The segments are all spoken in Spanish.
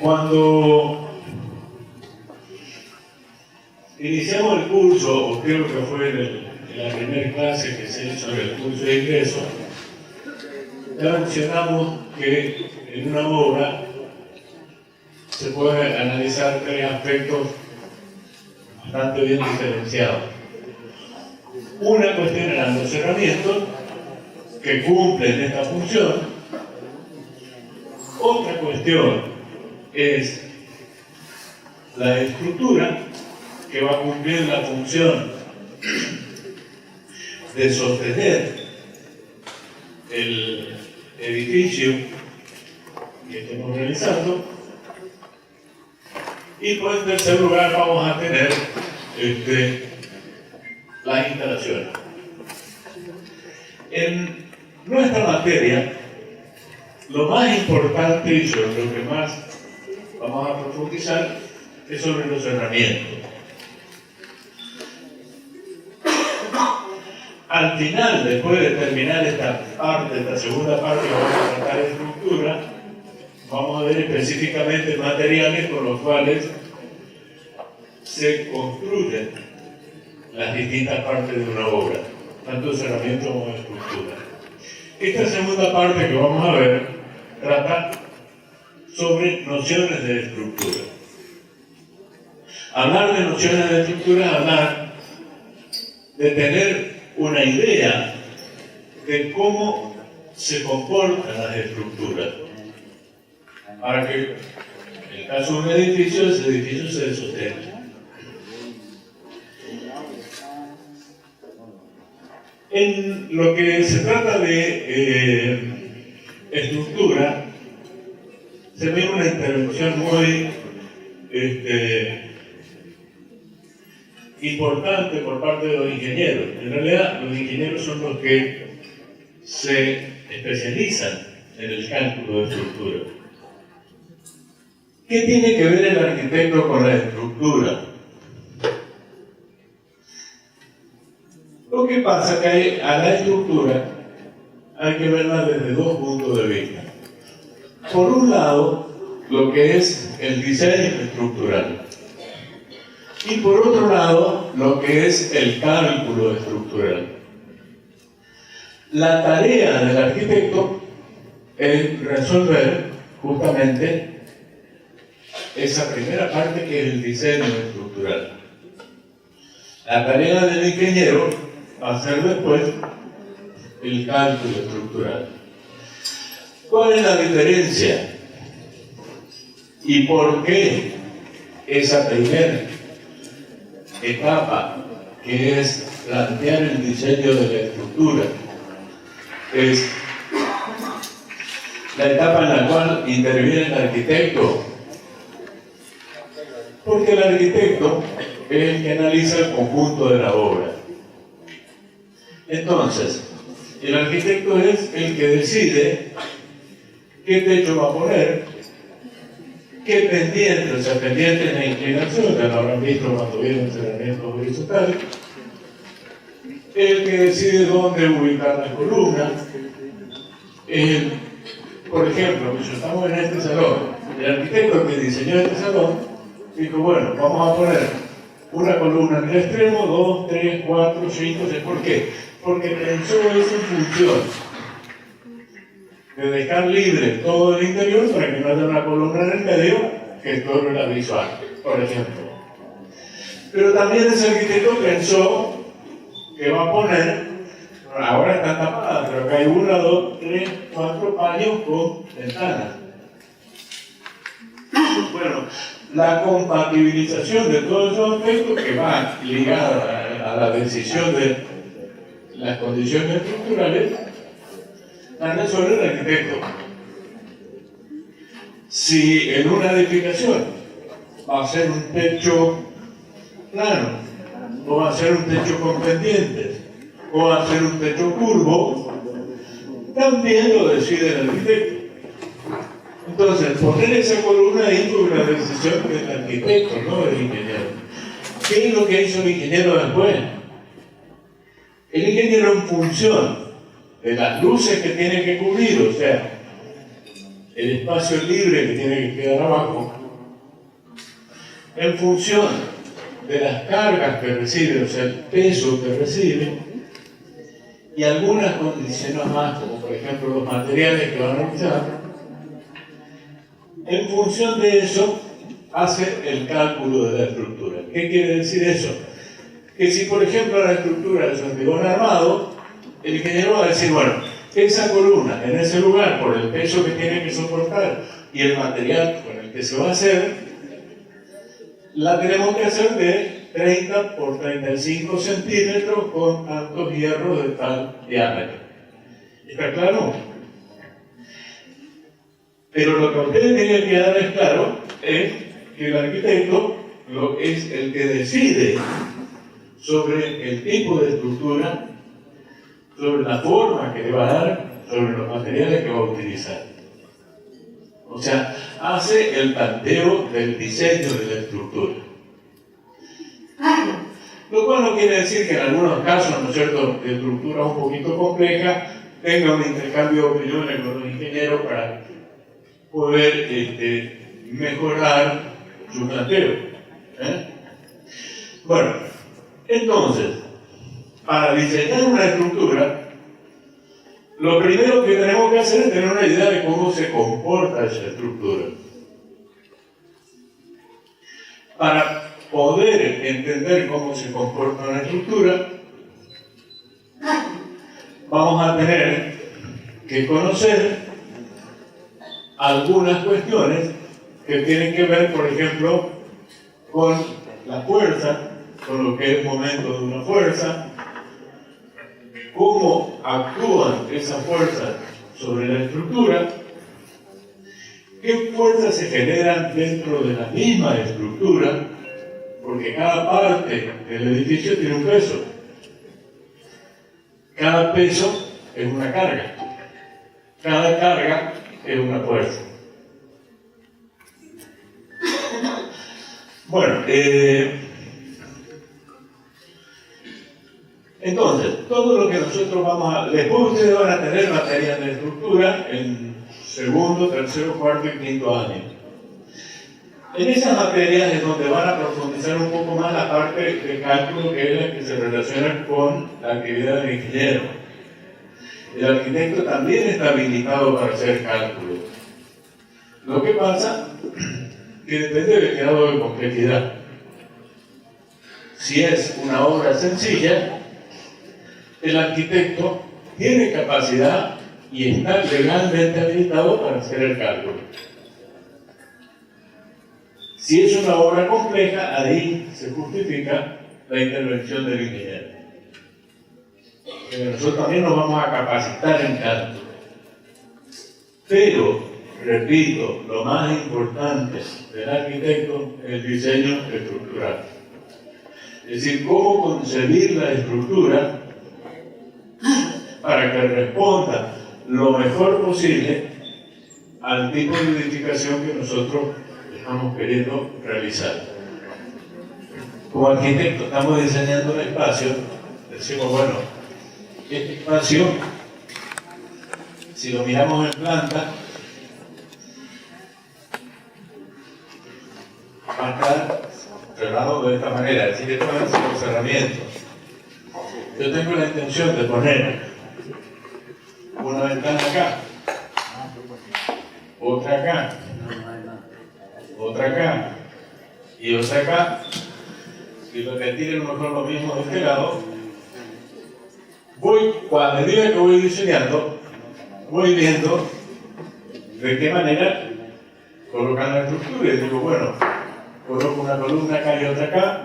Cuando iniciamos el curso, o creo que fue en la primera clase que se hizo en el curso de ingreso, ya mencionamos que en una obra se puede analizar tres aspectos bastante bien diferenciados. Una cuestión eran los herramientas que cumplen esta función. Otra cuestión es la estructura que va a cumplir la función de sostener el edificio que estemos realizando. Y pues en tercer lugar vamos a tener las instalaciones. En nuestra materia, lo más importante y sobre lo que más vamos a profundizar es sobre los herramientas. Al final, después de terminar esta segunda parte que vamos a tratar de estructura, vamos a ver específicamente materiales con los cuales se construyen las distintas partes de una obra, tanto herramientas como estructura. Esta segunda parte que vamos a ver trata sobre nociones de estructura. Hablar de nociones de estructura es hablar de tener una idea de cómo se comportan las estructuras para que, en el caso de un edificio, ese edificio se sostenga. En lo que se trata de estructura, se ve una intervención muy importante por parte de los ingenieros. En realidad, los ingenieros son los que se especializan en el cálculo de estructura. ¿Qué tiene que ver el arquitecto con la estructura? Lo que pasa es que a la estructura hay que verla desde dos puntos de vista. Por un lado, lo que es el diseño estructural. Y por otro lado, lo que es el cálculo estructural. La tarea del arquitecto es resolver justamente esa primera parte que es el diseño estructural. La tarea del ingeniero va a ser después el cálculo estructural. ¿Cuál es la diferencia? ¿Y por qué esa primera etapa, que es plantear el diseño de la estructura, es la etapa en la cual interviene el arquitecto? Porque el arquitecto es el que analiza el conjunto de la obra. Entonces, el arquitecto es el que decide qué techo va a poner, qué pendientes, o sea, pendientes de inclinación, ya lo habrán visto cuando vieron cerramientos horizontales, el que decide dónde ubicar las columnas. Por ejemplo, si estamos en este salón, el arquitecto que diseñó este salón dijo, bueno, vamos a poner una columna en el extremo, 2, 3, 4, 5, 6. ¿Por qué? Porque pensó eso en función de dejar libre todo el interior para que no haya una columna en el medio que estorbe la visual, por ejemplo. Pero también ese arquitecto pensó que va a poner, ahora están tapadas, pero acá hay 1, 2, 3, 4 paños con ventanas. Bueno, la compatibilización de todos esos aspectos que va ligada a la decisión de las condiciones estructurales la resuelve el arquitecto. Si en una edificación va a ser un techo plano, o va a ser un techo con pendientes, o va a ser un techo curvo, también lo decide el arquitecto. Entonces, poner esa columna ahí fue una decisión del arquitecto, no del ingeniero. ¿Qué es lo que hizo el ingeniero después? El ingeniero, en función de las luces que tiene que cubrir, o sea, el espacio libre que tiene que quedar abajo, en función de las cargas que recibe, o sea, el peso que recibe, y algunas condiciones más, como por ejemplo los materiales que van a usar, en función de eso hace el cálculo de la estructura. ¿Qué quiere decir eso? Que si por ejemplo la estructura es hormigón armado, el ingeniero va a decir, bueno, esa columna en ese lugar, por el peso que tiene que soportar y el material con el que se va a hacer, la tenemos que hacer de 30 por 35 centímetros con tantos hierros de tal diámetro. ¿Está claro? Pero lo que a ustedes tienen que quedar es claro es que el arquitecto es el que decide sobre el tipo de estructura, sobre la forma que le va a dar, sobre los materiales que va a utilizar. O sea, hace el planteo del diseño de la estructura. Lo cual no quiere decir que en algunos casos, ¿no es cierto?, de estructura un poquito compleja, tenga un intercambio de opiniones con los ingenieros para poder mejorar su planteo. Bueno, entonces, para diseñar una estructura, lo primero que tenemos que hacer es tener una idea de cómo se comporta esa estructura. Para poder entender cómo se comporta una estructura, vamos a tener que conocer algunas cuestiones que tienen que ver, por ejemplo, con la fuerza, con lo que es momento de una fuerza, cómo actúan esas fuerzas sobre la estructura, qué fuerzas se generan dentro de la misma estructura, porque cada parte del edificio tiene un peso. Cada peso es una carga. Cada carga es una fuerza. Bueno, entonces, todo lo que nosotros vamos a... Después ustedes van a tener materias de estructura en segundo, tercero, cuarto y quinto año. En esas materias es donde van a profundizar un poco más la parte de cálculo, que es la que se relaciona con la actividad del ingeniero. El arquitecto también está habilitado para hacer cálculos. Lo que pasa que depende del grado de complejidad. Si es una obra sencilla, el arquitecto tiene capacidad y está legalmente habilitado para hacer el cálculo. Si es una obra compleja, ahí se justifica la intervención del ingeniero. Nosotros también nos vamos a capacitar en cálculo. Pero, repito, lo más importante del arquitecto es el diseño estructural. Es decir, cómo concebir la estructura para que responda lo mejor posible al tipo de edificación que nosotros estamos queriendo realizar. Como arquitecto estamos diseñando un espacio, decimos, bueno, este espacio, si lo miramos en planta, va a estar cerrado de esta manera, es decir, estos van a ser los cerramientos. Yo tengo la intención de poner una ventana acá, otra acá, otra acá y otra acá, y repetir a lo mejor lo mismo de este lado. A medida que voy diseñando, voy viendo de qué manera colocar la estructura. Y digo, bueno, coloco una columna acá y otra acá,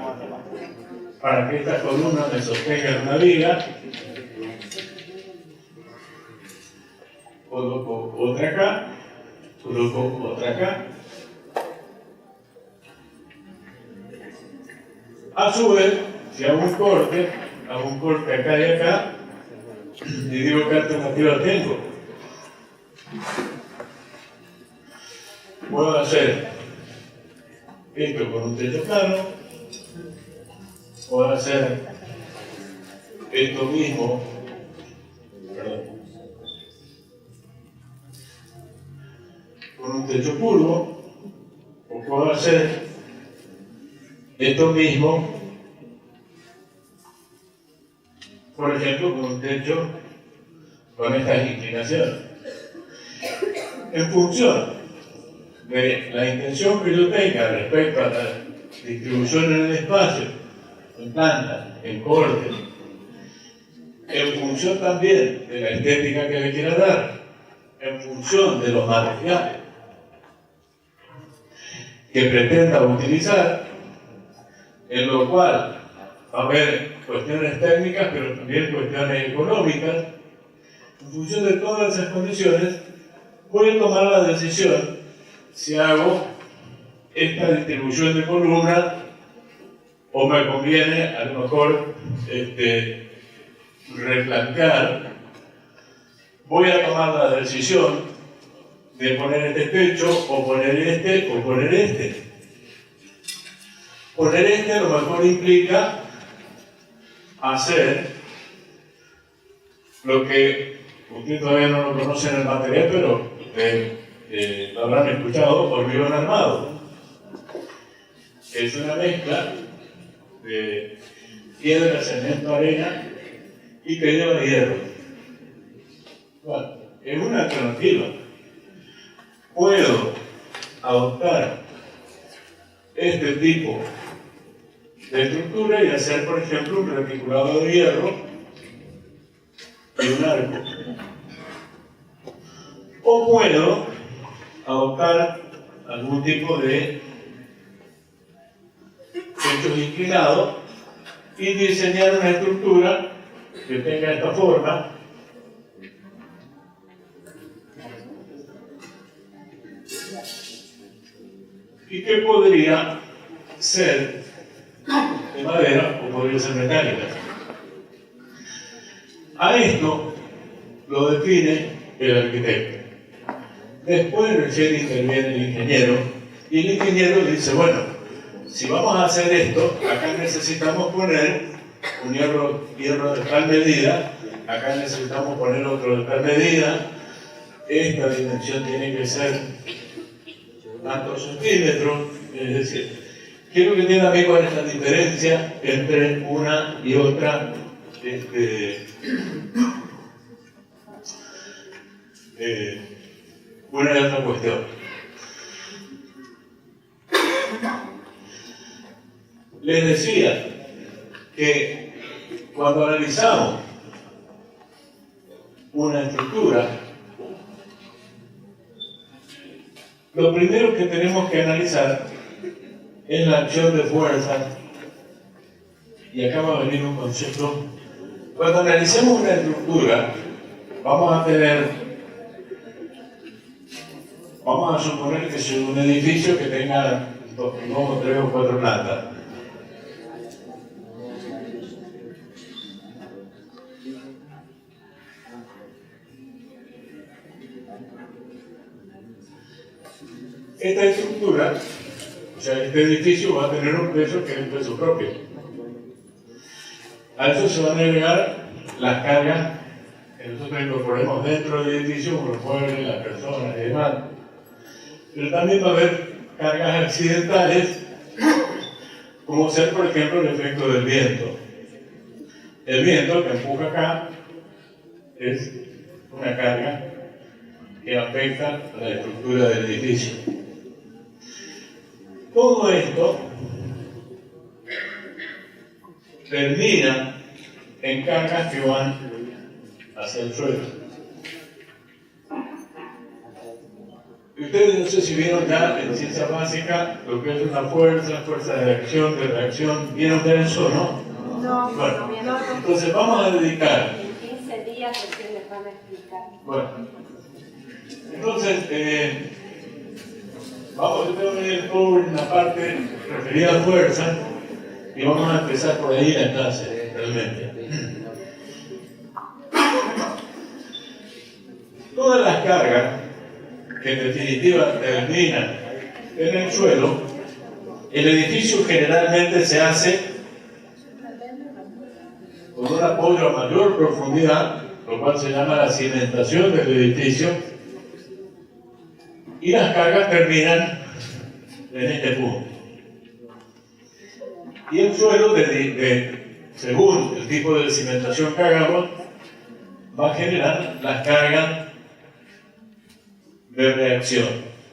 para que esta columna me sostenga en una viga. Coloco otra acá, coloco otra acá. A su vez, si hago un corte acá y acá, y digo qué alternativa tengo. Puedo hacer esto con un techo plano, puedo hacer esto mismo, techo curvo, o puedo hacer esto mismo, por ejemplo, con un techo con estas inclinaciones. En función de la intención que yo tenga respecto a la distribución en el espacio, en planta, en corte, en función también de la estética que le quiera dar, en función de los materiales que pretenda utilizar, en lo cual va a haber cuestiones técnicas, pero también cuestiones económicas. En función de todas esas condiciones, voy a tomar la decisión si hago esta distribución de columnas o me conviene a lo mejor replantear. Voy a tomar la decisión de poner este techo o poner este o poner este. Poner este a lo mejor implica hacer lo que ustedes todavía no lo conocen en el material, pero lo habrán escuchado, hormigón armado. Es una mezcla de piedra, cemento, arena y que lleva hierro. Bueno, es una alternativa. Puedo adoptar este tipo de estructura y hacer, por ejemplo, un reticulado de hierro y un arco. O puedo adoptar algún tipo de techos inclinados y diseñar una estructura que tenga esta forma. Y que podría ser de madera o podría ser metálica. A esto lo define el arquitecto. Después recién interviene el ingeniero y el ingeniero dice, bueno, si vamos a hacer esto, acá necesitamos poner un hierro de tal medida, acá necesitamos poner otro de tal medida, esta dimensión tiene que ser tantos centímetros, es decir, quiero que entiendan bien cuál es la diferencia entre una y otra una y otra cuestión. Les decía que cuando analizamos una estructura, lo primero que tenemos que analizar es la acción de fuerza. Y acá va a venir un concepto. Cuando analicemos una estructura, vamos a suponer que es un edificio que tenga 2, 3 o 4 plantas. Esta estructura, o sea, este edificio va a tener un peso que es un peso propio. A eso se van a agregar las cargas que nosotros incorporemos dentro del edificio, como los muebles, las personas y demás. Pero también va a haber cargas accidentales, como ser, por ejemplo, el efecto del viento. El viento que empuja acá es una carga que afecta a la estructura del edificio. Todo esto termina en cargas que van hacia el suelo. Y ustedes no sé si vieron ya en ciencia básica lo que es una fuerza de acción, de reacción. ¿Vieron ustedes eso, no? No, bueno, no. Entonces vamos a dedicar. En 15 días recién les van a explicar. Bueno, entonces, vamos a tener una parte referida a fuerza y vamos a empezar por ahí la clase, realmente. Todas las cargas que en definitiva terminan en el suelo, el edificio generalmente se hace con un apoyo a mayor profundidad, lo cual se llama la cimentación del edificio. y las cargas terminan en este punto. Y el suelo, según el tipo de cimentación que hagamos, va a generar las cargas de reacción.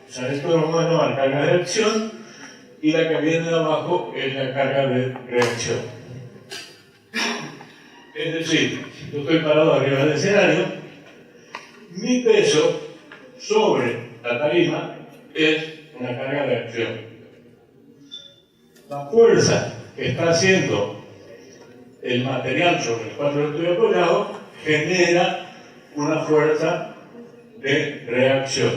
O sea, esto lo vamos a llamar carga de reacción y la que viene de abajo es la carga de reacción. Es decir, yo estoy parado arriba del escenario, mi peso sobre la tarima es una carga de reacción. La fuerza que está haciendo el material sobre el cual yo estoy apoyado genera una fuerza de reacción.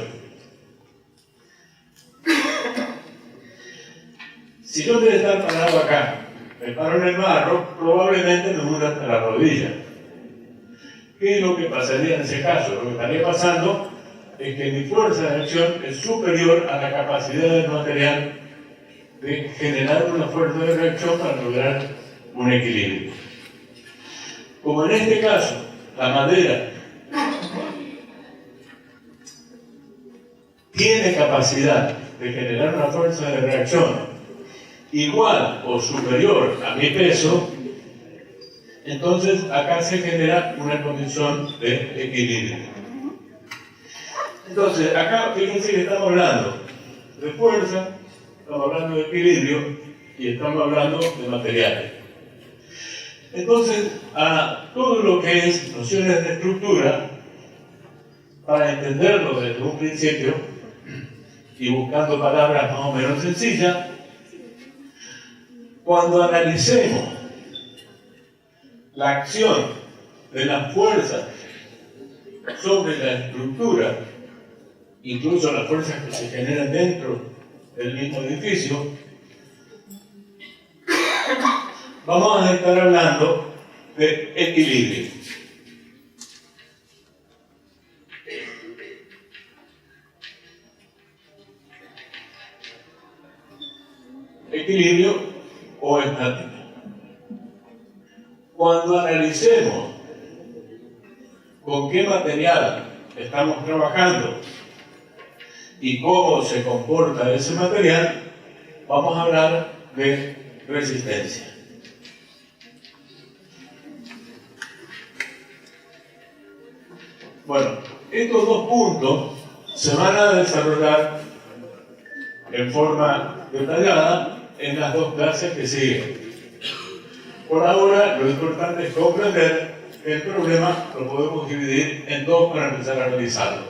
Si yo quiero estar parado acá, me paro en el barro, probablemente me hunda hasta la rodilla. ¿Qué es lo que pasaría en ese caso? Lo que estaría pasando es que mi fuerza de reacción es superior a la capacidad del material de generar una fuerza de reacción para lograr un equilibrio. Como en este caso, la madera tiene capacidad de generar una fuerza de reacción igual o superior a mi peso, entonces acá se genera una condición de equilibrio. Entonces, acá fíjense que estamos hablando de fuerza, estamos hablando de equilibrio y estamos hablando de materiales. Entonces, a todo lo que es nociones de estructura, para entenderlo desde un principio y buscando palabras más o menos sencillas, cuando analicemos la acción de las fuerzas sobre la estructura, incluso las fuerzas que se generan dentro del mismo edificio, vamos a estar hablando de equilibrio. Equilibrio o estática. Cuando analicemos con qué material estamos trabajando y cómo se comporta ese material, vamos a hablar de resistencia. Bueno, estos dos puntos se van a desarrollar en forma detallada en las dos clases que siguen. Por ahora, lo importante es comprender que el problema lo podemos dividir en dos para empezar a analizarlo.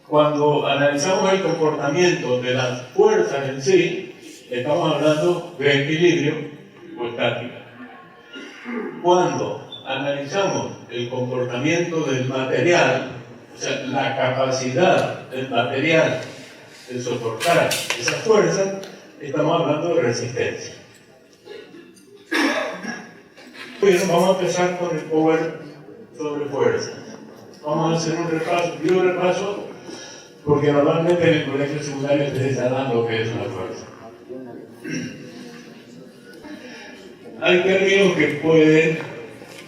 Cuando analizamos el comportamiento de las fuerzas en sí, estamos hablando de equilibrio o estática. Cuando analizamos el comportamiento del material, o sea, la capacidad del material de soportar esa fuerza, estamos hablando de resistencia. Bueno, vamos a empezar con el power sobre fuerza. Vamos a hacer un repaso, porque normalmente en el colegio secundario ustedes ya dan lo que es una fuerza. Hay términos que pueden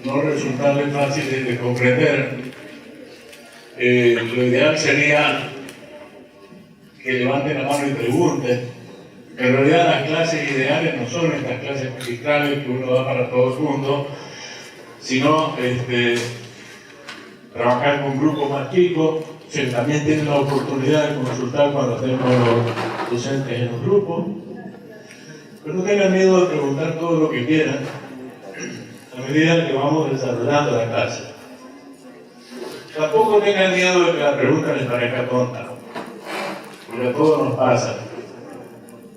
no resultarles fáciles de comprender. Lo ideal sería que levanten la mano y pregunten. En realidad las clases ideales no son estas clases magistrales que uno da para todo el mundo, sino trabajar con grupos más chicos. Que también tienen la oportunidad de consultar cuando tenemos los docentes en los grupos. Pero no tengan miedo de preguntar todo lo que quieran a medida que vamos desarrollando la clase. Tampoco tengan miedo de que la pregunta les parezca tonta, porque a todos nos pasa.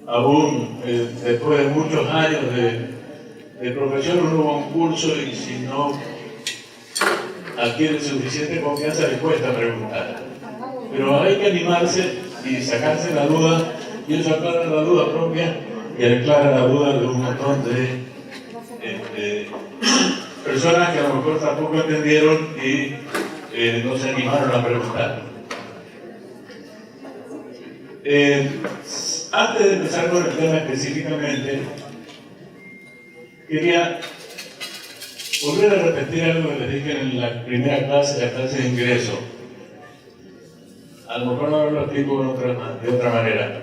Aún después de muchos años de profesión uno va a un curso y si no adquiere suficiente confianza le cuesta preguntar. Pero hay que animarse y sacarse la duda, y eso aclara la duda propia y aclara la duda de un montón de personas que a lo mejor tampoco entendieron y no se animaron a preguntar. Antes de empezar con el tema específicamente, quería volver a repetir algo que les dije en la primera clase, la clase de ingreso. A lo mejor no lo explico de otra manera.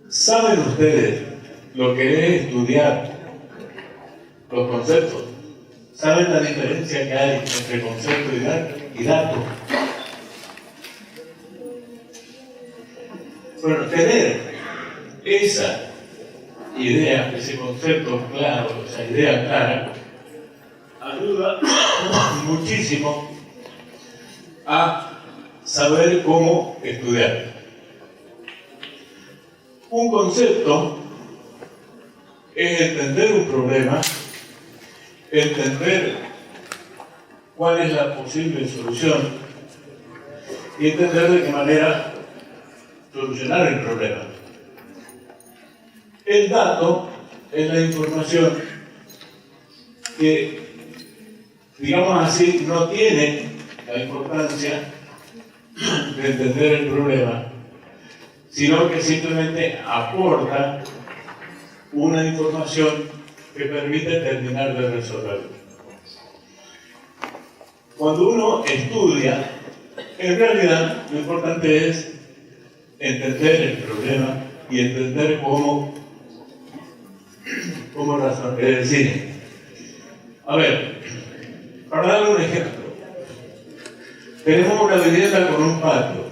¿Saben ustedes lo que es estudiar los conceptos? ¿Saben la diferencia que hay entre concepto y dato? Bueno, tener esa idea, ese concepto claro, esa idea clara, ayuda muchísimo a saber cómo estudiar. Un concepto es entender un problema, entender cuál es la posible solución y entender de qué manera solucionar el problema. El dato es la información que, digamos así, no tiene la importancia de entender el problema, sino que simplemente aporta una información que permite terminar de resolverlo. Cuando uno estudia, en realidad lo importante es entender el problema y entender cómo razonar. Es decir, a ver, para darle un ejemplo, tenemos una vivienda con un patio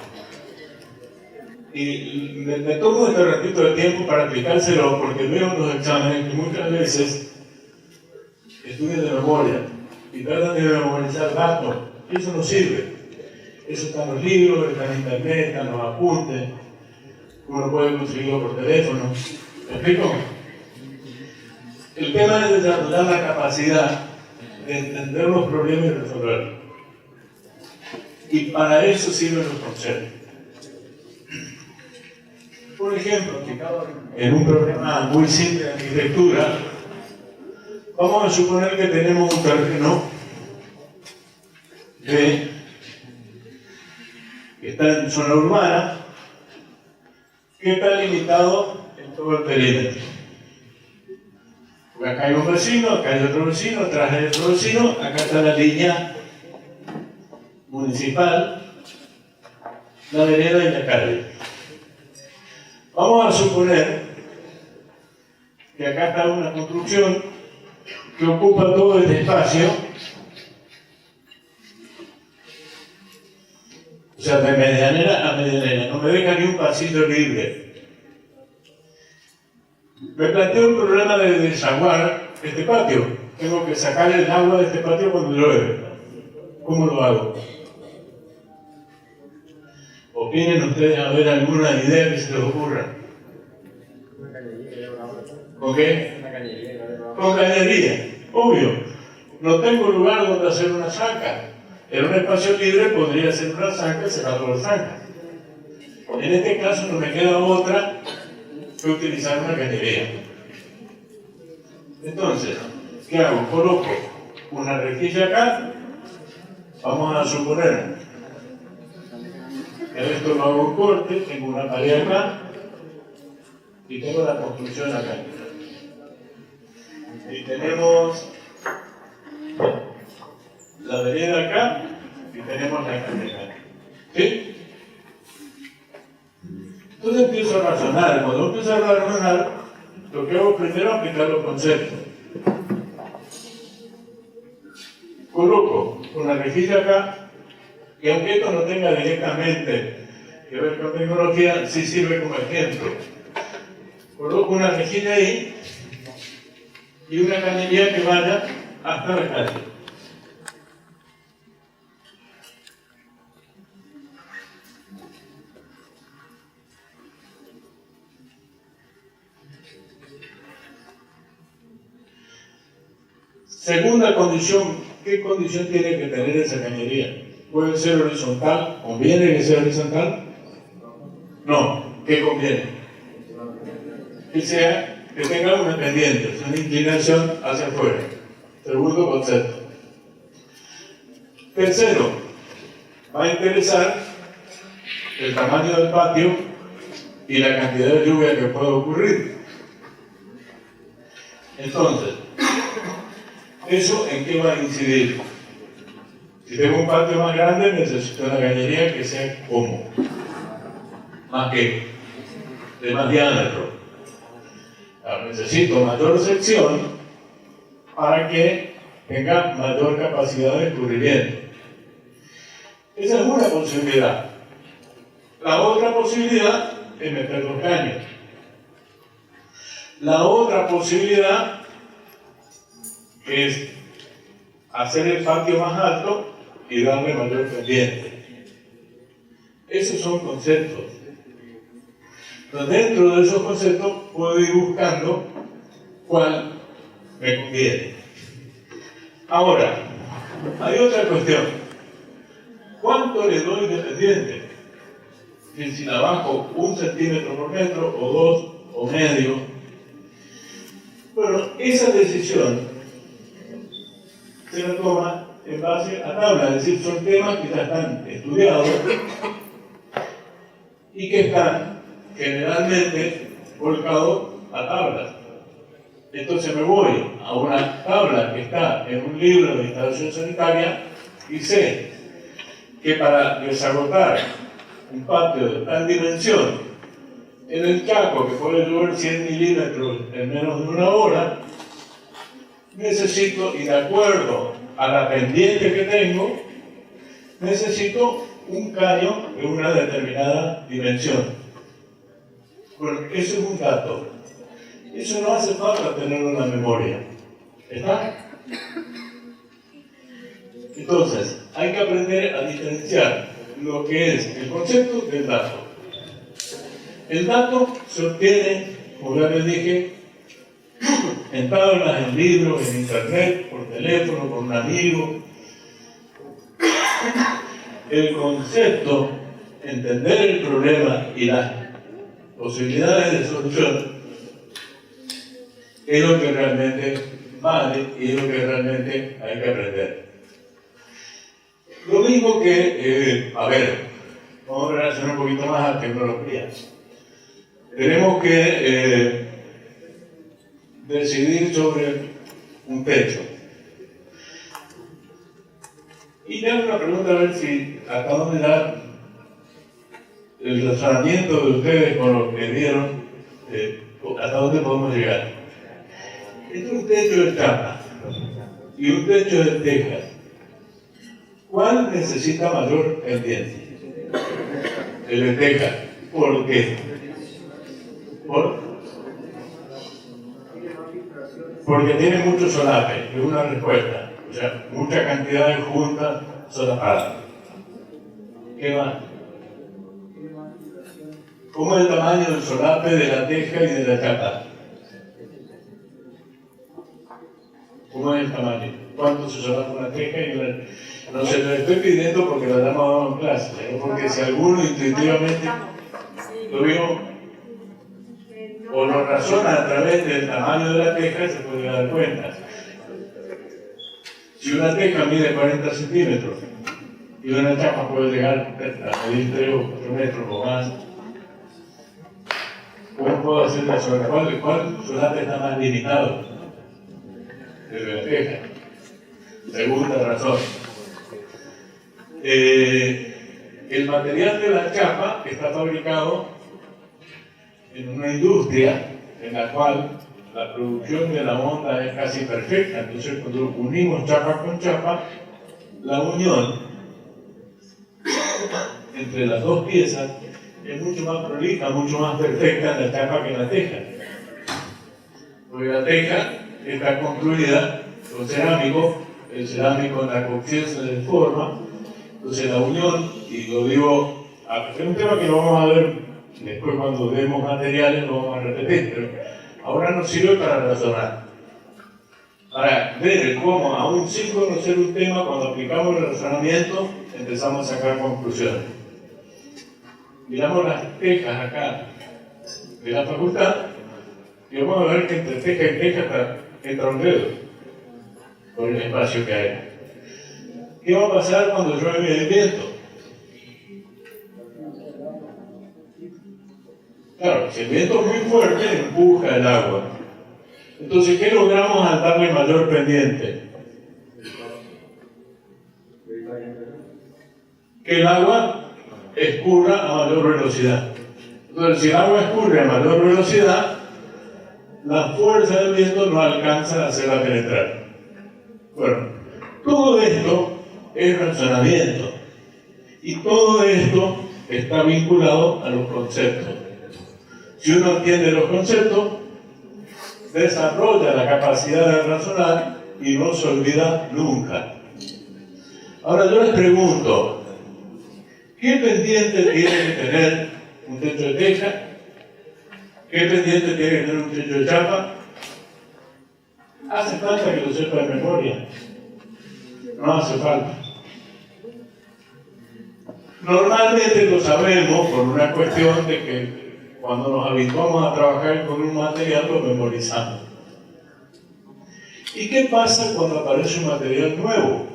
y me tomo este ratito de tiempo para explicárselo porque veo en los exámenes que muchas veces estudian de memoria y tratan de memorizar datos y eso no sirve. Eso está en los libros, está en internet, está en los apuntes, uno puede conseguirlo por teléfono. ¿Me explico? El tema es desarrollar la capacidad de entender los problemas y resolverlos. Y para eso sirven los conceptos. Por ejemplo, en un problema muy simple de arquitectura, vamos a suponer que tenemos un terreno que está en zona urbana, que está limitado en todo el perímetro. Porque acá hay un vecino, acá hay otro vecino, atrás hay otro vecino, acá está la línea municipal, la vereda y la calle. Vamos a suponer que acá está una construcción que ocupa todo este espacio, o sea, de medianera a medianera, no me deja ni un pasillo libre. Me planteo el problema de desaguar este patio. Tengo que sacar el agua de este patio cuando llueve. ¿Cómo lo hago? ¿Opinen ustedes a ver alguna idea que se les ocurra? ¿Con qué? Con cañería, obvio. No tengo lugar donde hacer una zanca. En un espacio libre podría hacer una zanca y sacar la zanca. En este caso no me queda otra que utilizar una cañería. Entonces, ¿qué hago? Coloco una rejilla acá. Vamos a suponer que esto lo hago un corte, tengo una pared acá y tengo la construcción acá. Y tenemos la vereda acá y tenemos la calle acá. ¿Sí? Entonces empiezo a razonar. Cuando empiezo a razonar, lo que hago primero es aplicar los conceptos. Coloco una rejilla acá y aunque esto no tenga directamente que ver con tecnología, sí sirve como ejemplo. Coloco una rejilla ahí y una cañería que vaya hasta la calle. Segunda condición, ¿qué condición tiene que tener esa cañería? ¿Puede ser horizontal? ¿Conviene que sea horizontal? No, ¿qué conviene? Que tenga una pendiente, una inclinación hacia afuera. Segundo concepto. Tercero, va a interesar el tamaño del patio y la cantidad de lluvia que puede ocurrir. Entonces, ¿eso en qué va a incidir? Si tengo un patio más grande, necesito una galería que sea como, más que de más diámetro. Ahora, necesito mayor sección para que tenga mayor capacidad de descubrimiento. Esa es una posibilidad. La otra posibilidad es meter los caños. La otra posibilidad es hacer el patio más alto y darle mayor pendiente. Esos son conceptos. Entonces, dentro de esos conceptos puedo ir buscando cuál me conviene. Ahora, hay otra cuestión. ¿Cuánto le doy de pendiente? Si la bajo 1 centímetro por metro, o 2, o medio. Bueno, esa decisión se la toma en base a tablas, es decir, son temas que ya están estudiados y que están generalmente volcados a tablas. Entonces me voy a una tabla que está en un libro de instalación sanitaria y sé que para desagotar un patio de tal dimensión en el Chaco, que puede llover 100 milímetros en menos de 1 hora, necesito, y de acuerdo a la pendiente que tengo, necesito un caño de una determinada dimensión. Bueno, eso es un dato. Eso no hace falta tenerlo en la memoria. ¿Está? Entonces, hay que aprender a diferenciar lo que es el concepto del dato. El dato se obtiene, como ya les dije, en tablas, en libros, en internet, por teléfono, por un amigo. El concepto, entender el problema y las posibilidades de solución, es lo que realmente vale y es lo que realmente hay que aprender. Lo mismo que, vamos a relacionar un poquito más a tecnología. Tenemos que decidir sobre un techo. Y tengo una pregunta, a ver si hasta dónde da el razonamiento de ustedes con lo que vieron, hasta dónde podemos llegar. Entre un techo de chapa y un techo de tejas, ¿cuál necesita mayor pendiente? El de tejas. ¿Por qué? Porque tiene mucho solape, es una respuesta. O sea, mucha cantidad de juntas solapadas. ¿Qué más? ¿Cómo es el tamaño del solape de la teja y de la chapa? ¿Cómo es el tamaño? ¿Cuánto se solapa una teja y la... No se lo estoy pidiendo porque lo hemos dado en clase, ¿no? Porque si alguno intuitivamente lo vio o lo razona a través del tamaño de la teja, se puede dar cuenta. Si una teja mide 40 centímetros y una chapa puede llegar a medir 3 o 4 metros o más, ¿cómo puedo hacer la sola? ¿Cuál solape está más limitado? Desde la teja. Segunda razón. El material de la chapa está fabricado en una industria en la cual la producción de la onda es casi perfecta. Entonces, cuando unimos chapa con chapa, la unión entre las dos piezas es mucho más prolija, mucho más perfecta en la chapa que en la teja. Porque la teja está construida con cerámico, el cerámico en la cocción se deforma, entonces la unión, y lo digo, es un tema que lo vamos a ver después cuando vemos materiales, lo vamos a repetir, pero ahora nos sirve para razonar, para ver cómo, aún sin conocer un tema, cuando aplicamos el razonamiento, empezamos a sacar conclusiones. Miramos las tejas acá de la facultad y vamos a ver que entre teja y teja entra un dedo por el espacio que hay. ¿Qué va a pasar cuando llueve el viento? Claro, si el viento es muy fuerte, empuja el agua. Entonces, ¿qué logramos al darle mayor pendiente? que el agua escurra a mayor velocidad. Entonces, si el agua escurre a mayor velocidad, la fuerza del viento no alcanza a hacerla penetrar. Bueno, todo esto es razonamiento. Y todo esto está vinculado a los conceptos. Si uno entiende los conceptos, desarrolla la capacidad de razonar y no se olvida nunca. Ahora yo les pregunto, ¿qué pendiente tiene que tener un techo de teja? ¿Qué pendiente tiene que tener un techo de chapa? ¿Hace falta que lo sepa de memoria? No hace falta. Normalmente lo sabemos por una cuestión de que cuando nos habituamos a trabajar con un material lo memorizamos. ¿Y qué pasa cuando aparece un material nuevo?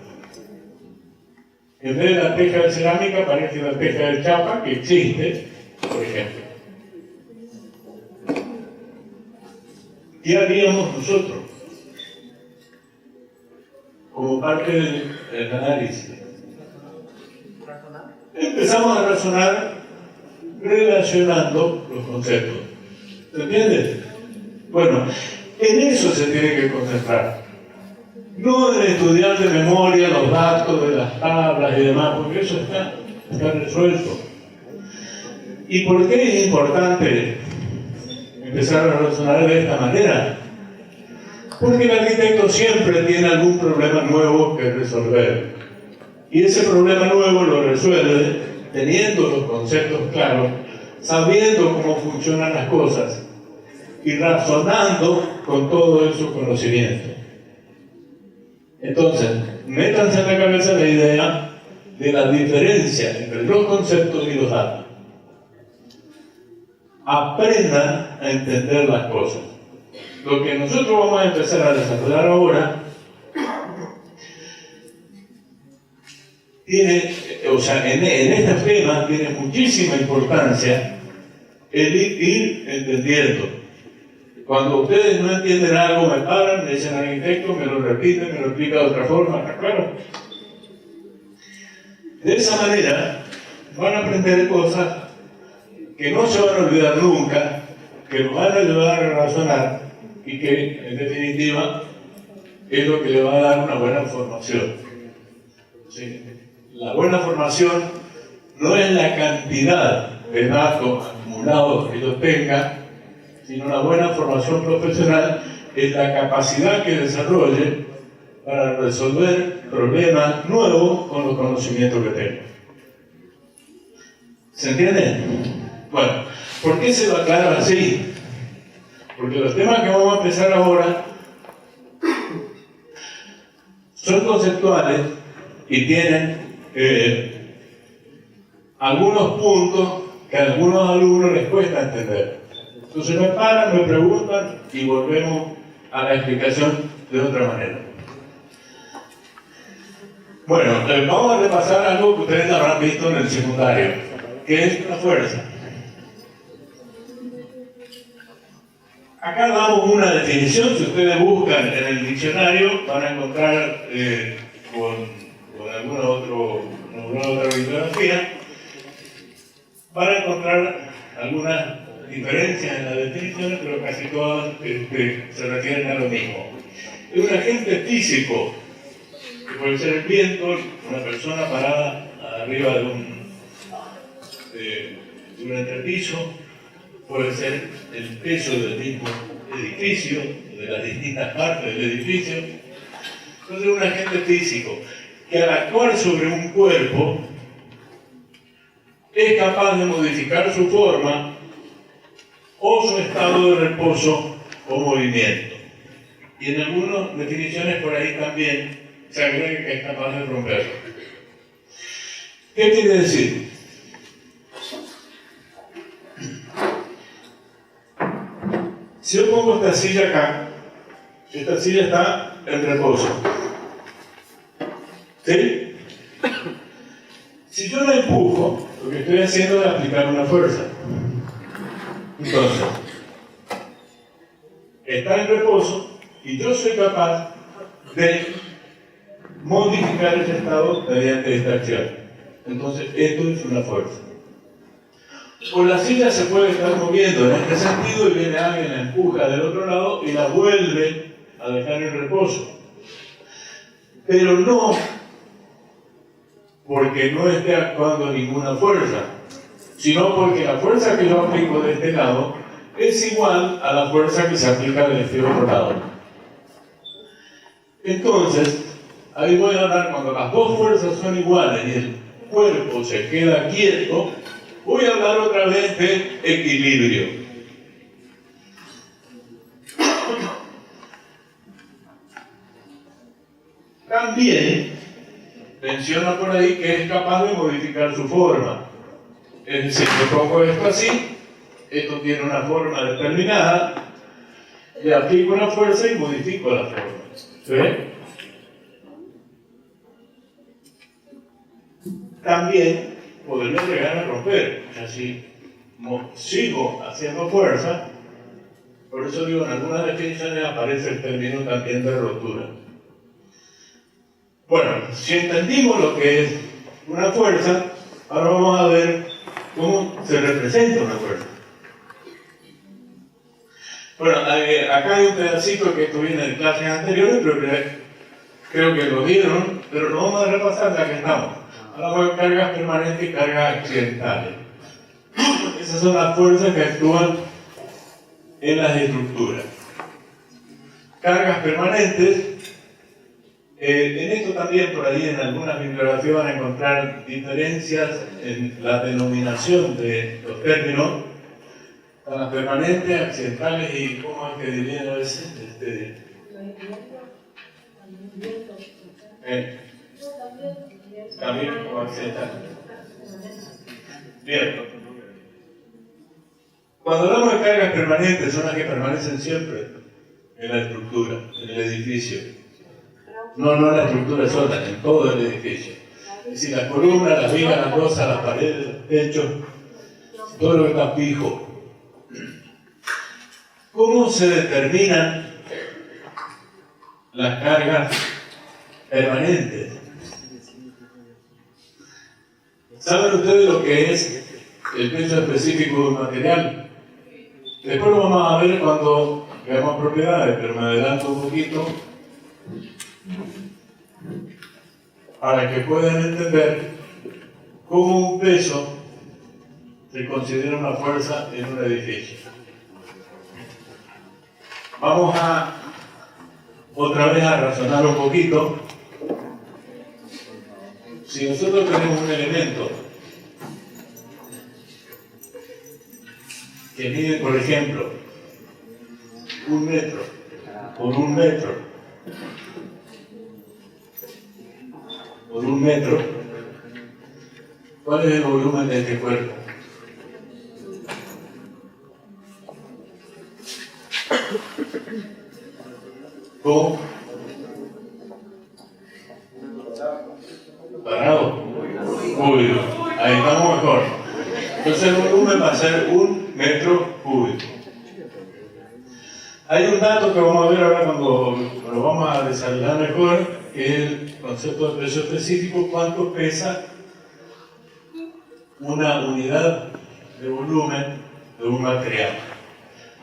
En vez de la teja de cerámica aparece la teja de chapa que existe, por ejemplo. ¿Qué haríamos nosotros como parte del análisis? Empezamos a razonar relacionando los conceptos. ¿Se entiende? Bueno, en eso se tiene que concentrar. No en estudiar de memoria los datos de las tablas y demás, porque eso está resuelto. ¿Y por qué es importante empezar a razonar de esta manera? Porque el arquitecto siempre tiene algún problema nuevo que resolver. Y ese problema nuevo lo resuelve teniendo los conceptos claros, sabiendo cómo funcionan las cosas y razonando con todo esos conocimientos. Entonces, métanse en la cabeza la idea de la diferencia entre los conceptos y los datos. Aprendan a entender las cosas. Lo que nosotros vamos a empezar a desarrollar ahora tiene, o sea, en estos temas tiene muchísima importancia el ir entendiendo. Cuando ustedes no entienden algo, me paran, me dicen al arquitecto, me lo repiten, me lo explica de otra forma, ¿está claro? De esa manera van a aprender cosas que no se van a olvidar nunca, que los van a ayudar a razonar y que, en definitiva, es lo que le va a dar una buena formación. ¿Sí? La buena formación no es la cantidad de datos acumulados que yo tenga, sino la buena formación profesional es la capacidad que desarrolle para resolver problemas nuevos con los conocimientos que tengo. ¿Se entiende? Bueno, ¿por qué se lo aclara así? Porque los temas que vamos a empezar ahora son conceptuales y tienen algunos puntos que a algunos alumnos les cuesta entender. Entonces me paran, me preguntan y volvemos a la explicación de otra manera. Bueno, vamos a repasar algo que ustedes habrán visto en el secundario, que es la fuerza. Acá damos una definición. Si ustedes buscan en el diccionario van a encontrar con alguna otra bibliografía, van a encontrar algunas diferencias en las definiciones, pero casi todas se refieren a lo mismo. Es un agente físico, que puede ser el viento, una persona parada arriba de un entrepiso, puede ser el peso del mismo edificio, de las distintas partes del edificio. Entonces es un agente físico que al actuar sobre un cuerpo es capaz de modificar su forma o su estado de reposo o movimiento. Y en algunas definiciones por ahí también se agrega que es capaz de romperlo. ¿Qué quiere decir? Si yo pongo esta silla acá, esta silla está en reposo. ¿Sí? Si yo la empujo, lo que estoy haciendo es aplicar una fuerza. Entonces, está en reposo y yo soy capaz de modificar ese estado mediante esta acción. Entonces, esto es una fuerza. O la silla se puede estar moviendo en este sentido y viene alguien, la empuja del otro lado y la vuelve a dejar en reposo. Pero no porque no esté actuando ninguna fuerza, sino porque la fuerza que yo aplico de este lado es igual a la fuerza que se aplica de este otro lado. Entonces, ahí voy a hablar cuando las dos fuerzas son iguales y el cuerpo se queda quieto, voy a hablar otra vez de equilibrio. También menciona por ahí que es capaz de modificar su forma. Es decir, yo pongo esto así, esto tiene una forma determinada, le aplico una fuerza y modifico la forma. ¿Se ve? También podría llegar a romper. O sea, si sigo haciendo fuerza, por eso digo, en algunas definiciones aparece el término también de rotura. Bueno, si entendimos lo que es una fuerza, ahora vamos a ver cómo se representa una fuerza. Bueno, acá hay un pedacito que esto viene de clases anteriores, pero creo que lo vieron, pero lo vamos a repasar ya que estamos. Hablamos de cargas permanentes y cargas accidentales. Esas son las fuerzas que actúan en las estructuras. Cargas permanentes. En esto también, por ahí en algunas bibliografías van a encontrar diferencias en la denominación de los términos, las permanentes, accidentales y cómo es que dividen a veces también como accidentales. Bien. Cuando hablamos de cargas permanentes, son las que permanecen siempre en la estructura, en el edificio. No en la estructura sola, en todo el edificio. Es decir, las columnas, las vigas, las losas, las paredes, el techo, todo lo que está fijo. ¿Cómo se determinan las cargas permanentes? ¿Saben ustedes lo que es el peso específico de un material? Después lo vamos a ver cuando veamos propiedades, pero me adelanto un poquito para que puedan entender cómo un peso se considera una fuerza en un edificio. Vamos a otra vez a razonar un poquito. Si nosotros tenemos un elemento que mide, por ejemplo, 1 metro por 1 metro por 1 metro, ¿cuál es el volumen de este cuerpo? ¿Cómo? ¿Parado? Cúbico. Ahí estamos mejor. Entonces el volumen va a ser 1 metro cúbico. Hay un dato que vamos a ver ahora cuando lo vamos a desarrollar mejor, que es el concepto de peso específico, cuánto pesa una unidad de volumen de un material.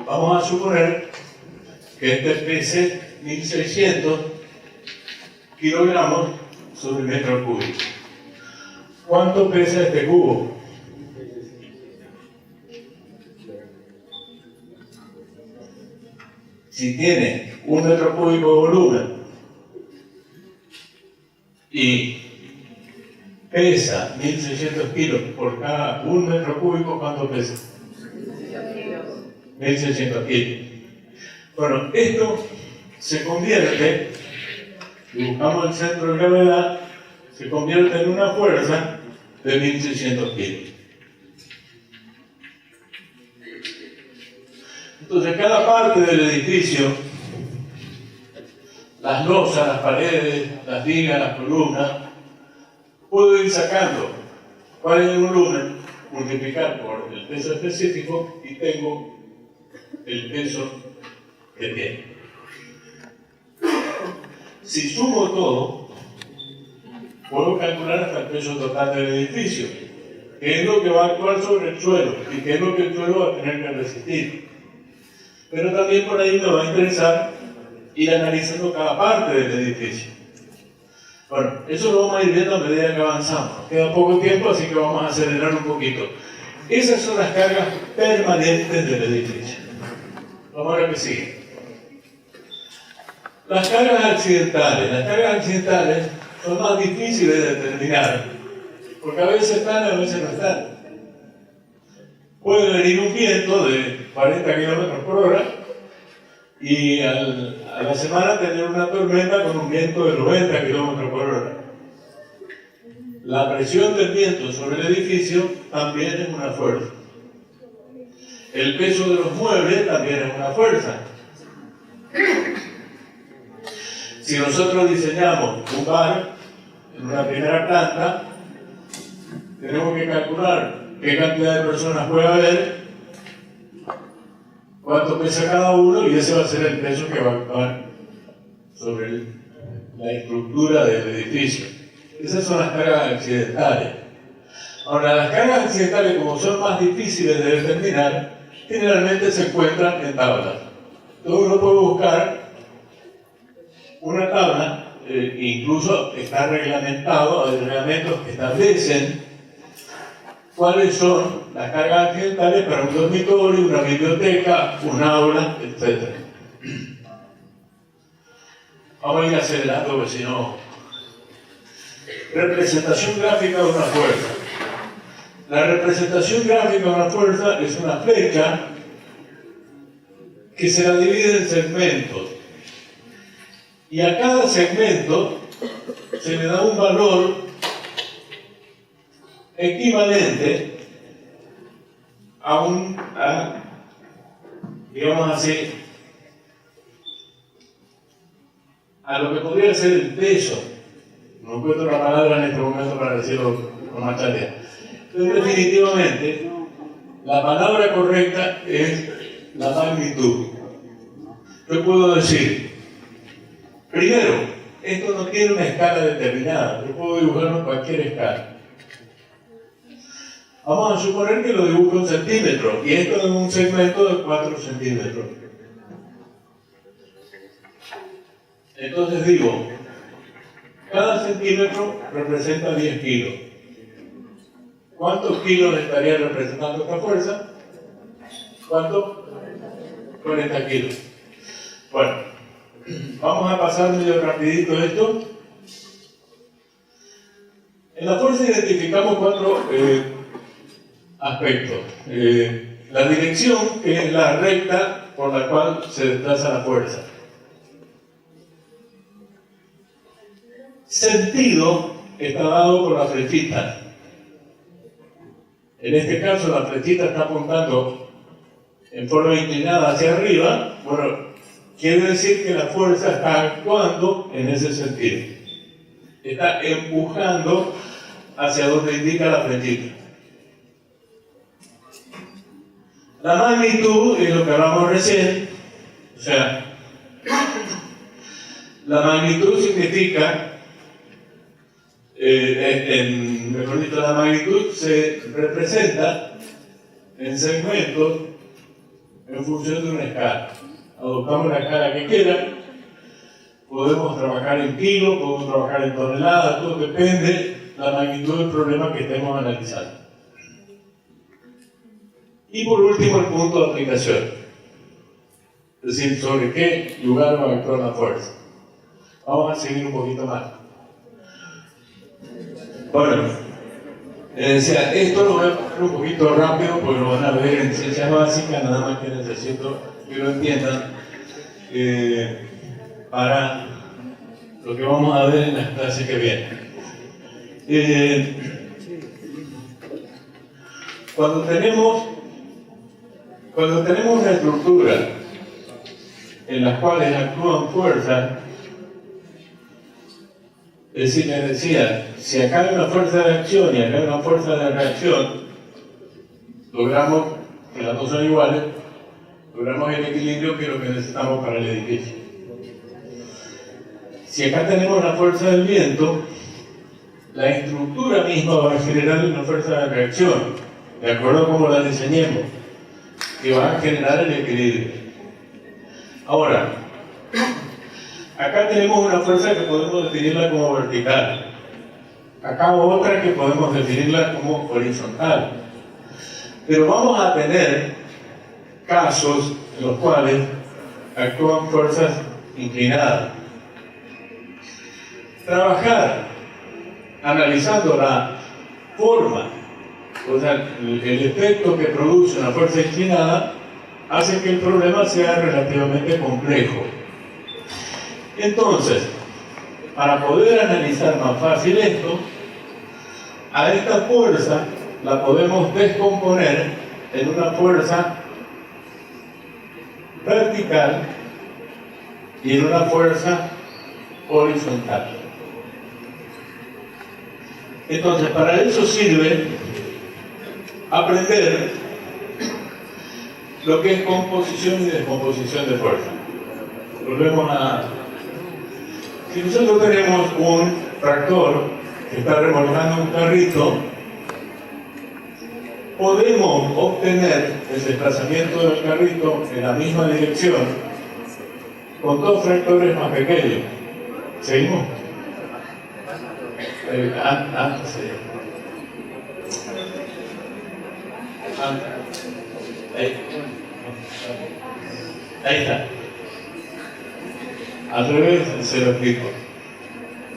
Vamos a suponer que este pese 1600 kilogramos sobre metro cúbico. ¿Cuánto pesa este cubo? Si tiene 1 metro cúbico de volumen y pesa 1600 kilos por cada 1 metro cúbico, ¿cuánto pesa? 1600 kilos. Bueno, esto se convierte, si buscamos el centro de gravedad, se convierte en una fuerza de 1600 kilos. Entonces, cada parte del edificio, las losas, las paredes, las vigas, las columnas, puedo ir sacando cuál es el volumen, multiplicar por el peso específico y tengo el peso que tiene. Si sumo todo, puedo calcular hasta el peso total del edificio, qué es lo que va a actuar sobre el suelo y qué es lo que el suelo va a tener que resistir. Pero también por ahí me va a interesar ir analizando cada parte del edificio. Bueno, eso lo vamos a ir viendo a medida que avanzamos. Queda poco tiempo, así que vamos a acelerar un poquito. Esas son las cargas permanentes del edificio. Vamos a ver lo que sigue. Las cargas accidentales. Las cargas accidentales son más difíciles de determinar, porque a veces están, a veces no están. Puede venir un viento de 40 km por hora y a la semana tener una tormenta con un viento de 90 km por hora. La presión del viento sobre el edificio también es una fuerza. El peso de los muebles también es una fuerza. Si nosotros diseñamos un bar en una primera planta, tenemos que calcular qué cantidad de personas puede haber, cuánto pesa cada uno, y ese va a ser el peso que va a actuar sobre la estructura del edificio. Esas son las cargas accidentales. Ahora, las cargas accidentales, como son más difíciles de determinar, generalmente se encuentran en tablas. Entonces uno puede buscar una tabla, incluso está reglamentado, hay reglamentos que establecen cuáles son las cargas accidentales para un dormitorio, una biblioteca, un aula, etc. Vamos a ir acelerando porque si no... Representación gráfica de una fuerza. La representación gráfica de una fuerza es una flecha que se la divide en segmentos. Y a cada segmento se le da un valor equivalente digamos así, a lo que podría ser el peso. No encuentro la palabra en este momento para decirlo con más claridad. Pero definitivamente, la palabra correcta es la magnitud. Yo puedo decir, primero, esto no tiene una escala determinada. Yo puedo dibujarlo en cualquier escala. Vamos a suponer que lo dibujo en centímetros, y esto es un segmento de 4 centímetros. Entonces digo, cada centímetro representa 10 kilos. ¿Cuántos kilos estaría representando esta fuerza? ¿Cuánto? 40 kilos. Bueno, vamos a pasar medio rapidito esto. En la fuerza identificamos 4 aspectos. La dirección, que es la recta por la cual se desplaza la fuerza. Sentido está dado por la flechita. En este caso la flechita está apuntando en forma inclinada hacia arriba. Bueno, quiere decir que la fuerza está actuando en ese sentido. Está empujando hacia donde indica la flechita. La magnitud es lo que hablamos recién. O sea, la magnitud significa, mejor dicho, la magnitud se representa en segmentos en función de una escala. Adoptamos la escala que quieran, podemos trabajar en kilos, podemos trabajar en toneladas, todo depende de la magnitud del problema que estemos analizando. Y por último, el punto de aplicación, es decir, sobre qué lugar va a actuar la fuerza. Vamos a seguir un poquito más. Bueno, decía, esto lo voy a poner un poquito rápido porque lo van a ver en ciencias básicas, nada más que necesito que lo entiendan para lo que vamos a ver en las clases que vienen. Cuando tenemos una estructura en las cuales actúan fuerzas, es decir, les decía, si acá hay una fuerza de acción y acá hay una fuerza de reacción, logramos que las dos son iguales, logramos el equilibrio que es lo que necesitamos para el edificio. Si acá tenemos la fuerza del viento, la estructura misma va a generar una fuerza de reacción, de acuerdo a cómo la diseñemos, que va a generar el equilibrio. Ahora, acá tenemos una fuerza que podemos definirla como vertical. Acá otra que podemos definirla como horizontal. Pero vamos a tener casos en los cuales actúan fuerzas inclinadas. Trabajar analizando la forma, o sea, el efecto que produce una fuerza inclinada, hace que el problema sea relativamente complejo. Entonces, para poder analizar más fácil esto, a esta fuerza la podemos descomponer en una fuerza vertical y en una fuerza horizontal. Entonces, para eso sirve aprender lo que es composición y descomposición de fuerza. Volvemos a... Si nosotros tenemos un tractor que está remolcando un carrito, podemos obtener el desplazamiento del carrito en la misma dirección con dos tractores más pequeños. ¿Seguimos? Antes. Ahí está. Al revés se lo explico.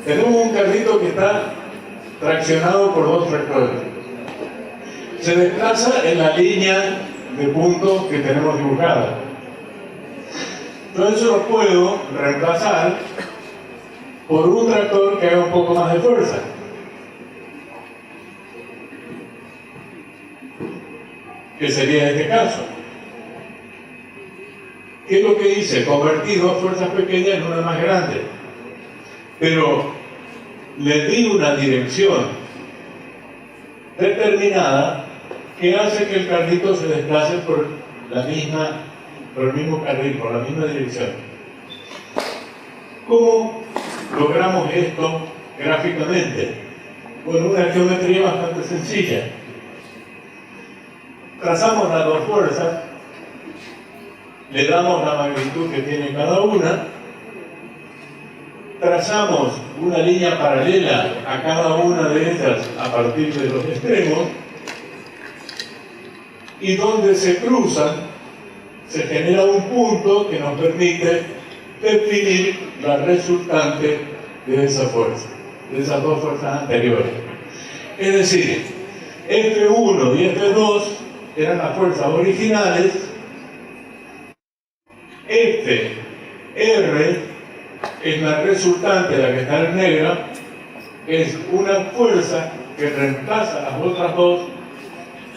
Tenemos un carrito que está traccionado por dos tractores. Se desplaza en la línea de puntos que tenemos dibujada. Entonces lo puedo reemplazar por un tractor que haga un poco más de fuerza. Que sería este caso. ¿Qué es lo que hice? Convertí dos fuerzas pequeñas en una más grande. Pero le di una dirección determinada que hace que el carrito se desplace por el mismo carril, por la misma dirección. ¿Cómo logramos esto gráficamente? Con una geometría bastante sencilla. Trazamos las dos fuerzas, le damos la magnitud que tiene cada una, trazamos una línea paralela a cada una de ellas a partir de los extremos, y donde se cruzan se genera un punto que nos permite definir la resultante de esa fuerza, de esas dos fuerzas anteriores. Es decir, F1 y F2 eran las fuerzas originales, FR es la resultante, la que está en negra, es una fuerza que reemplaza las otras dos,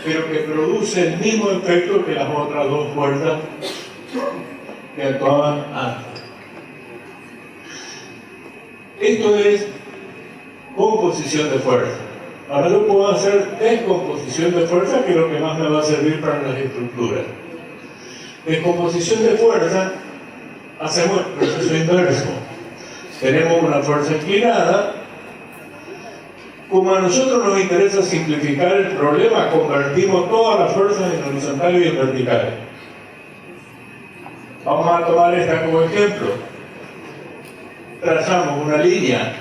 pero que produce el mismo efecto que las otras dos fuerzas que actuaban antes. Esto es composición de fuerza. Ahora yo puedo hacer descomposición de fuerza, que es lo que más me va a servir para las estructuras. Descomposición de fuerza, hacemos el proceso inverso. Tenemos una fuerza inclinada. Como a nosotros nos interesa simplificar el problema, convertimos todas las fuerzas en horizontales y en verticales. Vamos a tomar esta como ejemplo. Trazamos una línea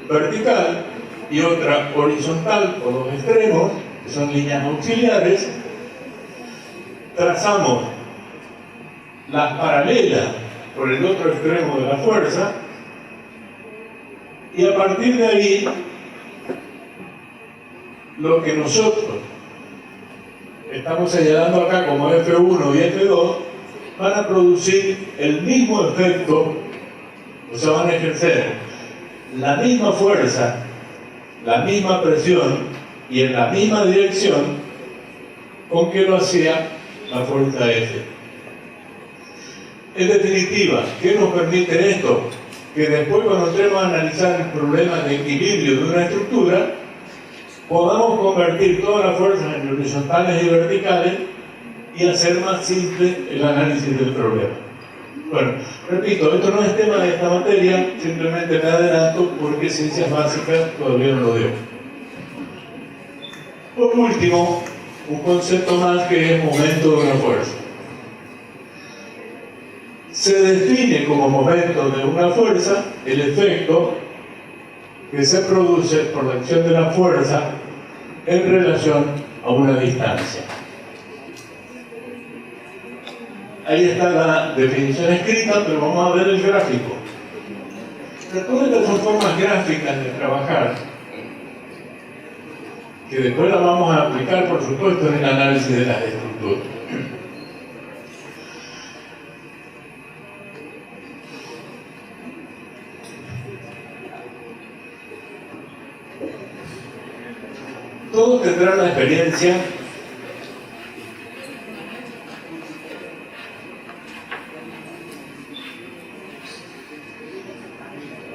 vertical y otra horizontal por los extremos, que son líneas auxiliares. Trazamos las paralelas por el otro extremo de la fuerza, y a partir de ahí lo que nosotros estamos señalando acá como F1 y F2 van a producir el mismo efecto, o sea, van a ejercer la misma fuerza, la misma presión y en la misma dirección con que lo hacía la fuerza F. En definitiva, ¿qué nos permite esto? Que después, cuando entremos a analizar el problema de equilibrio de una estructura, podamos convertir todas las fuerzas en horizontales y verticales y hacer más simple el análisis del problema. Bueno, repito, esto no es tema de esta materia, simplemente me adelanto porque ciencias básicas todavía no lo dio. Por último, un concepto más que es momento de una fuerza. Se define como momento de una fuerza el efecto que se produce por la acción de la fuerza en relación a una distancia. Ahí está la definición escrita, pero vamos a ver el gráfico. Pero todas estas son formas gráficas de trabajar, que después las vamos a aplicar, por supuesto, en el análisis de las estructuras. Todos tendrán la experiencia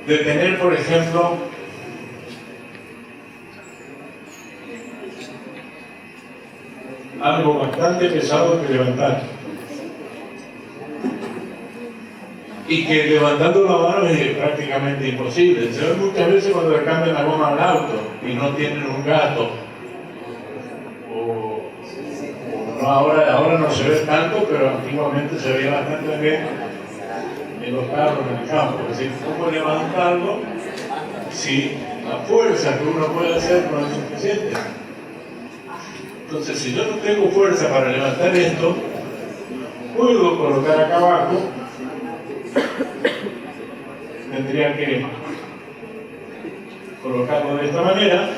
de tener, por ejemplo, algo bastante pesado que levantar. Y que levantando la mano es prácticamente imposible. Se ve muchas veces cuando le cambian la goma al auto y no tienen un gato. No, ahora no se ve tanto, pero antiguamente se veía bastante bien en los carros, en el campo. Es decir, ¿cómo levantarlo si la fuerza que uno puede hacer no es suficiente? Entonces, si yo no tengo fuerza para levantar esto, puedo colocar acá abajo, tendría que colocarlo de esta manera,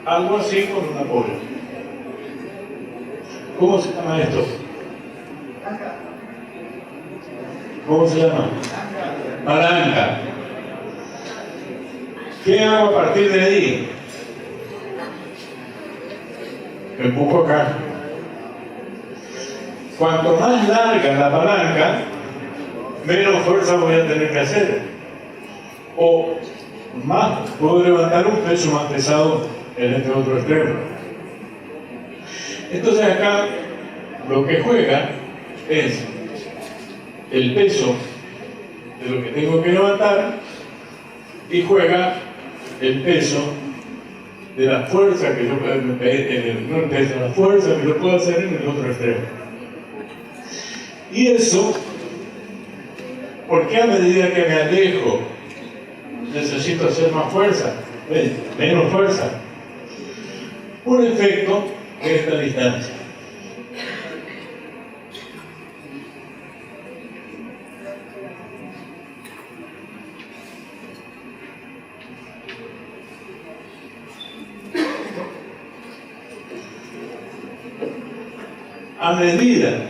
algo así con un apoyo. ¿Cómo se llama esto? ¿Cómo se llama? Palanca. ¿Qué hago a partir de ahí? Me empujo acá. Cuanto más larga la palanca, menos fuerza voy a tener que hacer. O más puedo levantar un peso más pesado en este otro extremo. Entonces acá lo que juega es el peso de lo que tengo que levantar y juega el peso de la fuerza que yo puedo la fuerza que yo puedo hacer en el otro extremo. Y eso, porque a medida que me alejo necesito hacer más fuerza, menos fuerza, un efecto de esta distancia. A medida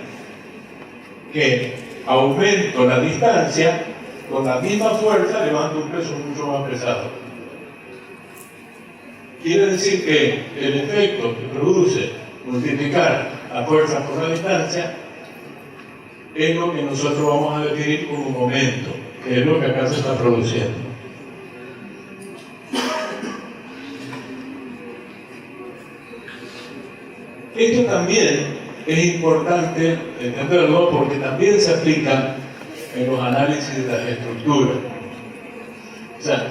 que aumento la distancia, con la misma fuerza levanto un peso mucho más pesado. Quiere decir que el efecto que produce multiplicar la fuerza por la distancia es lo que nosotros vamos a definir como momento, que es lo que acá se está produciendo. Esto también es importante entenderlo porque también se aplica en los análisis de las estructuras. O sea,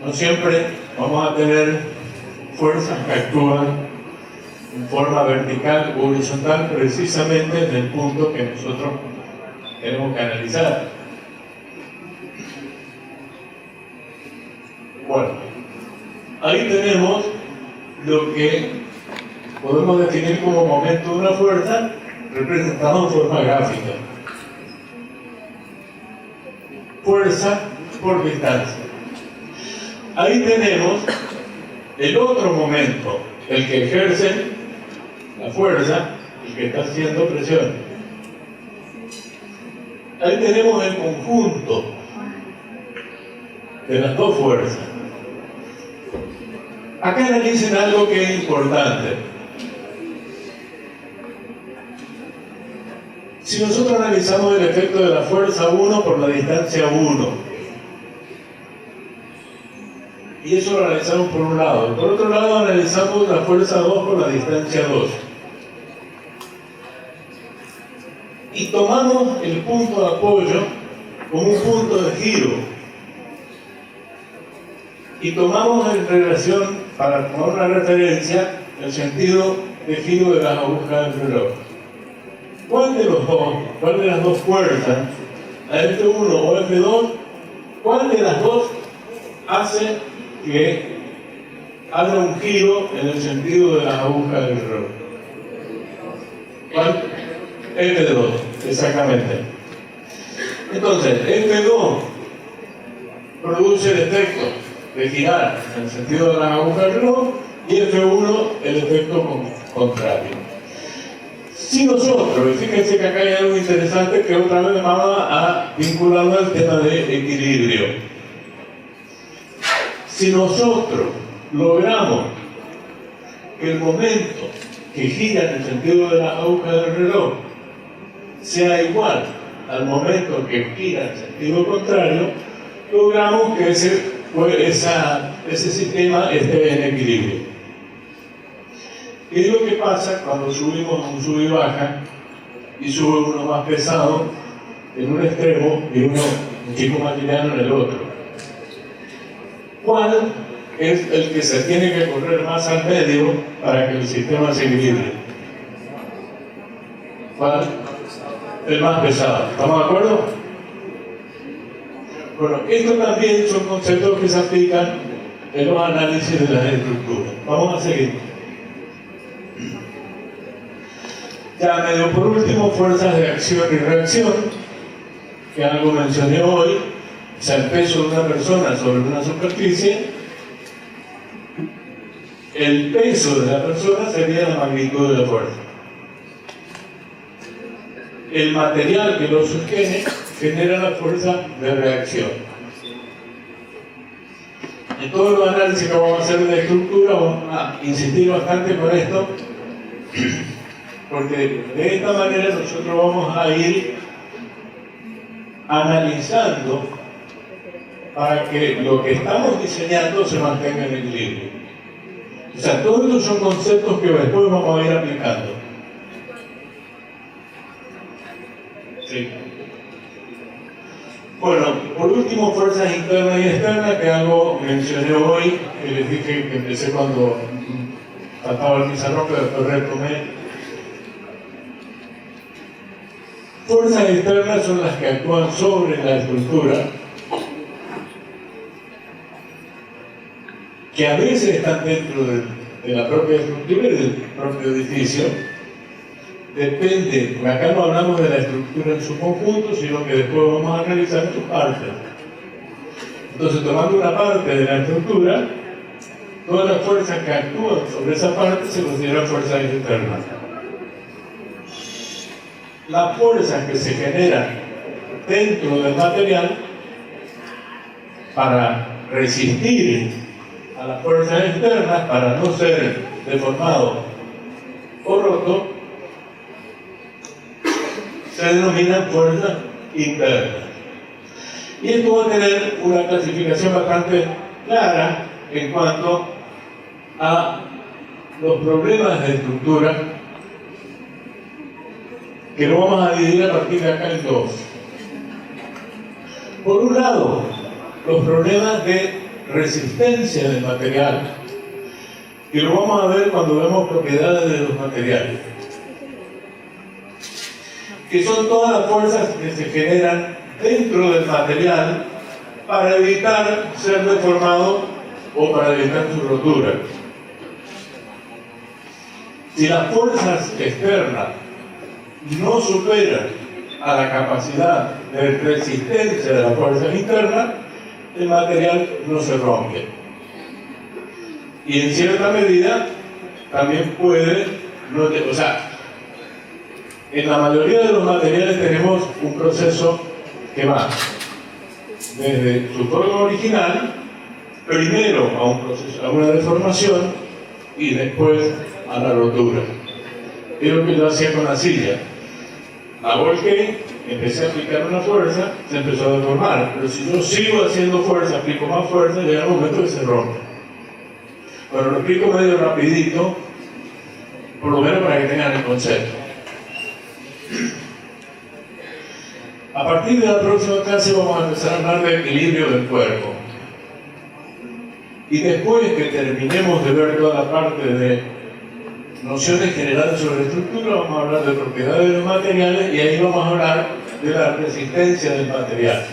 no siempre vamos a tener fuerzas que actúan en forma vertical o horizontal precisamente en el punto que nosotros tenemos que analizar. Bueno, ahí tenemos lo que podemos definir como momento de una fuerza representado en forma gráfica. Fuerza por distancia. Ahí tenemos el otro momento, el que ejerce la fuerza, el que está haciendo presión. Ahí tenemos el conjunto de las dos fuerzas. Acá analicen algo que es importante. Si nosotros analizamos el efecto de la fuerza 1 por la distancia 1, y eso lo analizamos por un lado, por otro lado analizamos la fuerza 2 por la distancia 2. y tomamos el punto de apoyo como un punto de giro. Y tomamos en relación, para tomar una referencia, el sentido de giro de las agujas del reloj. ¿Cuál de las dos fuerzas, la F1 o F2, cuál de las dos hace que haga un giro en el sentido de las agujas del reloj? ¿Cuál? F2, exactamente. Entonces, F2 produce el efecto de girar en el sentido de las agujas del reloj y F1 el efecto contrario. Si nosotros, y fíjense que acá hay algo interesante que otra vez vamos a vincularlo al tema de equilibrio. Si nosotros logramos que el momento que gira en el sentido de las agujas del reloj sea igual al momento que gira en sentido contrario, logramos que ese sistema esté en equilibrio. ¿Qué es lo que pasa cuando subimos a un sub y baja y sube uno más pesado en un extremo y un chico más liviano en el otro? ¿Cuál es el que se tiene que correr más al medio para que el sistema se equilibre? ¿Cuál? El más pesado. ¿Estamos de acuerdo? Bueno, esto también son conceptos que se aplican en los análisis de las estructuras. Vamos a seguir. Ya medio por último, fuerzas de acción y reacción, que algo mencioné hoy, o sea, el peso de una persona sobre una superficie. El peso de la persona sería la magnitud de la fuerza. El material que lo sostiene genera la fuerza de reacción. En todos los análisis que vamos a hacer de la estructura vamos a insistir bastante con esto, porque de esta manera nosotros vamos a ir analizando para que lo que estamos diseñando se mantenga en equilibrio. O sea, todos estos son conceptos que después vamos a ir aplicando. Sí. Bueno, por último, fuerzas internas y externas, que algo mencioné hoy, que les dije que empecé cuando faltaba el pizarrón, pero después retomé. Fuerzas externas son las que actúan sobre la estructura, que a veces están dentro de la propia estructura y del propio edificio. Depende, porque acá no hablamos de la estructura en su conjunto, sino que después vamos a analizar sus partes. Entonces, tomando una parte de la estructura, todas las fuerzas que actúan sobre esa parte se consideran fuerzas externas. Las fuerzas que se generan dentro del material para resistir a las fuerzas externas, para no ser deformado o roto, se denominan fuerzas internas. Y esto va a tener una clasificación bastante clara en cuanto a los problemas de estructura, que lo vamos a dividir a partir de acá en dos. Por un lado, los problemas de resistencia del material, que lo vamos a ver cuando vemos propiedades de los materiales, que son todas las fuerzas que se generan dentro del material para evitar ser deformado o para evitar su rotura. Si las fuerzas externas no superan a la capacidad de resistencia de las fuerzas internas, el material no se rompe. Y en cierta medida también puede, o sea, en la mayoría de los materiales tenemos un proceso que va desde su forma original, primero a un proceso, a una deformación y después a la rotura. Es lo que yo hacía con la silla. La volqué, empecé a aplicar una fuerza, se empezó a deformar. Pero si yo sigo haciendo fuerza, aplico más fuerza, llega el momento que se rompe. Bueno, lo explico medio rapidito, por lo menos para que tengan el concepto. A partir de la próxima clase vamos a empezar a hablar de equilibrio del cuerpo. Y después que terminemos de ver toda la parte de nociones generales sobre estructura, vamos a hablar de propiedades de los materiales y ahí vamos a hablar de la resistencia del material.